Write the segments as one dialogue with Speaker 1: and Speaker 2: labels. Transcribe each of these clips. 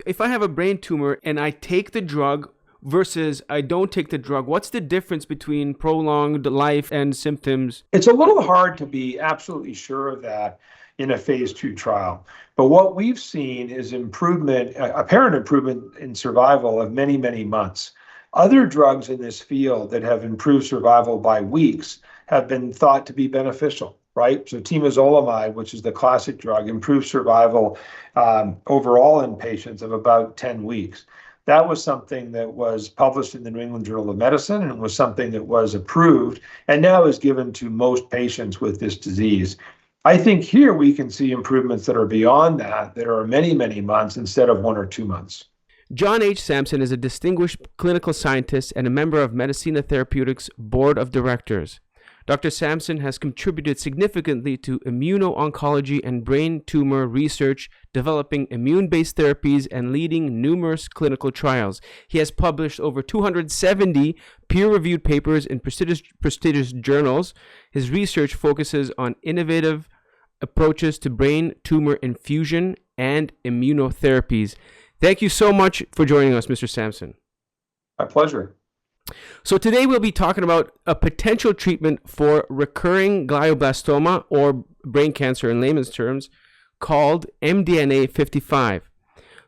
Speaker 1: if I have a brain tumor and I take the drug versus I don't take the drug, what's the difference between prolonged life and symptoms?
Speaker 2: It's a little hard to be absolutely sure of that in a phase 2 trial. But what we've seen is apparent improvement in survival of many, many months. Other drugs in this field that have improved survival by weeks have been thought to be beneficial, right? So temozolomide, which is the classic drug, improves survival overall in patients of about 10 weeks. That was something that was published in the New England Journal of Medicine and was something that was approved and now is given to most patients with this disease. I think here we can see improvements that are beyond that are many, many months instead of 1 or 2 months.
Speaker 1: John H. Sampson is a distinguished clinical scientist and a member of Medicina Therapeutics Board of Directors. Dr. Sampson has contributed significantly to immuno-oncology and brain tumor research, developing immune-based therapies and leading numerous clinical trials. He has published over 270 peer-reviewed papers in prestigious journals. His research focuses on innovative approaches to brain tumor infusion and immunotherapies. Thank you so much for joining us, Mr. Sampson.
Speaker 2: My pleasure.
Speaker 1: So today we'll be talking about a potential treatment for recurring glioblastoma, or brain cancer in layman's terms, called MDNA55.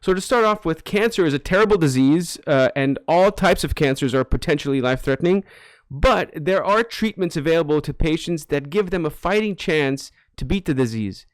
Speaker 1: So to start off with, cancer is a terrible disease, and all types of cancers are potentially life-threatening, but there are treatments available to patients that give them a fighting chance to beat the disease.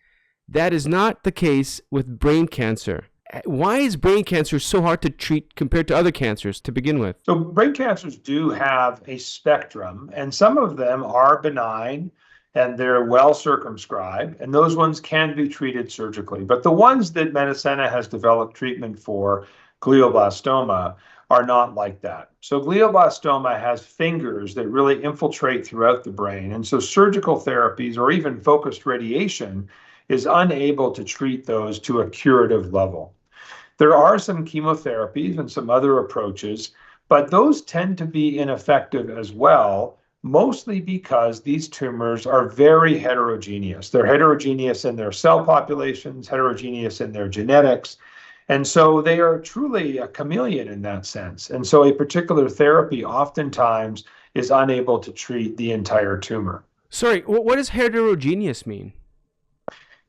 Speaker 1: That is not the case with brain cancer. Why is brain cancer so hard to treat compared to other cancers to begin with?
Speaker 2: So brain cancers do have a spectrum, and some of them are benign and they're well circumscribed, and those ones can be treated surgically. But the ones that Medicina has developed treatment for, glioblastoma, are not like that. So glioblastoma has fingers that really infiltrate throughout the brain, and so surgical therapies or even focused radiation is unable to treat those to a curative level. There are some chemotherapies and some other approaches, but those tend to be ineffective as well, mostly because these tumors are very heterogeneous. They're heterogeneous in their cell populations, heterogeneous in their genetics, and so they are truly a chameleon in that sense. And so a particular therapy oftentimes is unable to treat the entire tumor.
Speaker 1: Sorry, what does heterogeneous mean?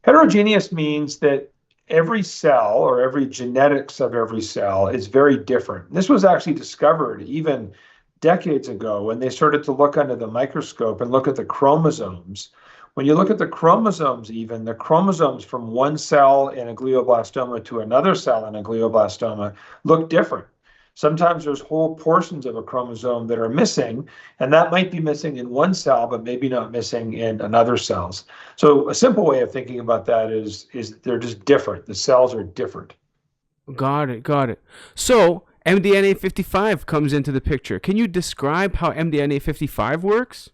Speaker 2: Heterogeneous means that every cell or every genetics of every cell is very different. This was actually discovered even decades ago when they started to look under the microscope and look at the chromosomes. When you look at the chromosomes, even the chromosomes from one cell in a glioblastoma to another cell in a glioblastoma look different. Sometimes there's whole portions of a chromosome that are missing, and that might be missing in one cell, but maybe not missing in another cells. So a simple way of thinking about that is they're just different. The cells are different.
Speaker 1: Got it. So MDNA55 comes into the picture. Can you describe how MDNA55 works?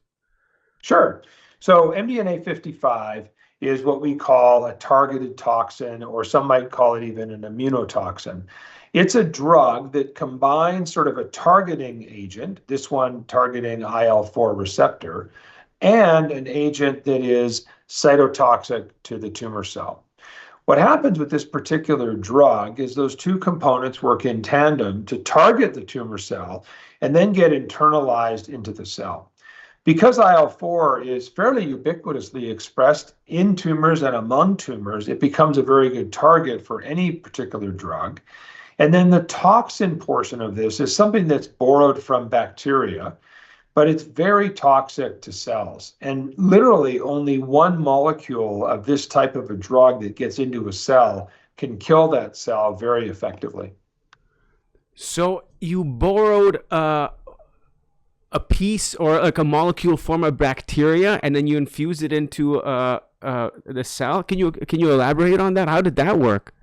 Speaker 2: Sure. So MDNA55 is what we call a targeted toxin, or some might call it even an immunotoxin. It's a drug that combines sort of a targeting agent, this one targeting IL-4 receptor, and an agent that is cytotoxic to the tumor cell. What happens with this particular drug is those two components work in tandem to target the tumor cell and then get internalized into the cell. Because IL-4 is fairly ubiquitously expressed in tumors and among tumors, it becomes a very good target for any particular drug. And then the toxin portion of this is something that's borrowed from bacteria, but it's very toxic to cells. And literally only one molecule of this type of a drug that gets into a cell can kill that cell very effectively.
Speaker 1: So you borrowed a piece or like a molecule from a bacteria, and then you infuse it into the cell. Can you elaborate on that? How did that work?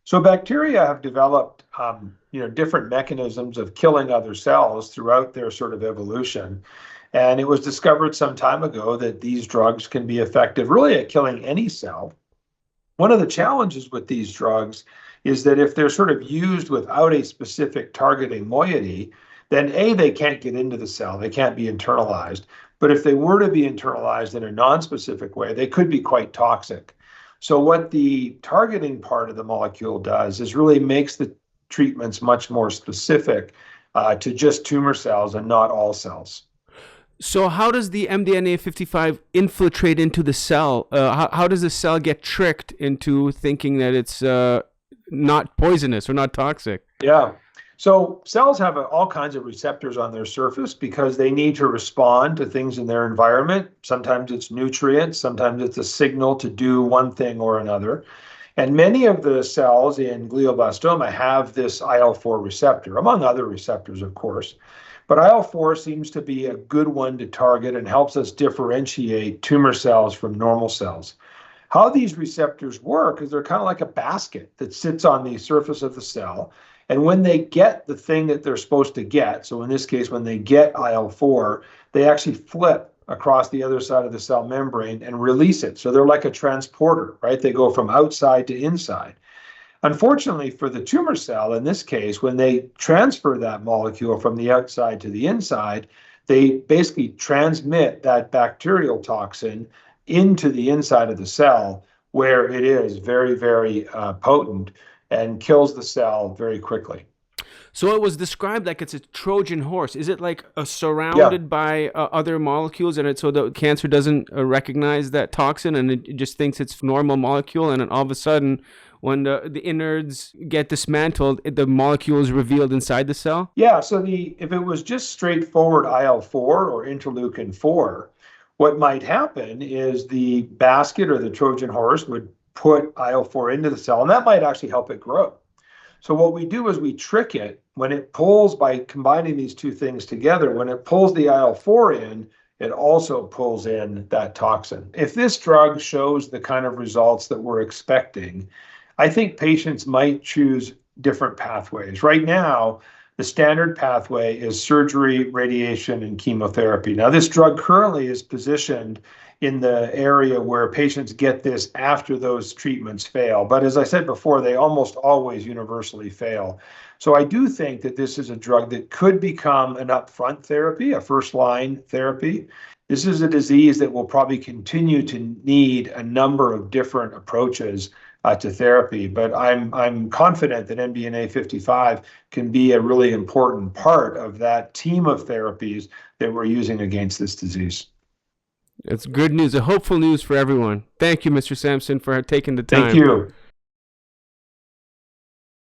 Speaker 2: So bacteria have developed different mechanisms of killing other cells throughout their sort of evolution. And it was discovered some time ago that these drugs can be effective really at killing any cell. One of the challenges with these drugs is that if they're sort of used without a specific targeting moiety, then A, they can't get into the cell, they can't be internalized. But if they were to be internalized in a non-specific way, they could be quite toxic. So what the targeting part of the molecule does is really makes the treatments much more specific to just tumor cells and not all cells.
Speaker 1: So how does the MDNA 55 infiltrate into the cell? How does the cell get tricked into thinking that it's not poisonous or not toxic?
Speaker 2: Yeah. So cells have all kinds of receptors on their surface because they need to respond to things in their environment. Sometimes it's nutrients, sometimes it's a signal to do one thing or another. And many of the cells in glioblastoma have this IL-4 receptor, among other receptors, of course. But IL-4 seems to be a good one to target and helps us differentiate tumor cells from normal cells. How these receptors work is they're kind of like a basket that sits on the surface of the cell. And when they get the thing that they're supposed to get, so in this case, when they get IL-4, they actually flip across the other side of the cell membrane and release it. So they're like a transporter, right? They go from outside to inside. Unfortunately for the tumor cell, in this case, when they transfer that molecule from the outside to the inside, they basically transmit that bacterial toxin into the inside of the cell where it is very, very potent and kills the cell very quickly.
Speaker 1: So it was described like it's a Trojan horse. Is it like
Speaker 2: Yeah.
Speaker 1: surrounded by other molecules, and so the cancer doesn't recognize that toxin, and it just thinks it's normal molecule, and then all of a sudden, when the innards get dismantled, the molecule is revealed inside the cell?
Speaker 2: Yeah, so if it was just straightforward IL-4 or interleukin 4, what might happen is the basket or the Trojan horse would put IL-4 into the cell, and that might actually help it grow. So what we do is we trick it when it pulls by combining these two things together. When it pulls the IL-4 in, it also pulls in that toxin. If this drug shows the kind of results that we're expecting, I think patients might choose different pathways. Right now, the standard pathway is surgery, radiation, and chemotherapy. Now, this drug currently is positioned in the area where patients get this after those treatments fail. But as I said before, they almost always universally fail. So I do think that this is a drug that could become an upfront therapy, a first-line therapy. This is a disease that will probably continue to need a number of different approaches to therapy, but I'm confident that MDNA 55 can be a really important part of that team of therapies that we're using against this disease.
Speaker 1: It's good news, a hopeful news for everyone. Thank you, Mr. Sampson, for taking the time.
Speaker 2: Thank you.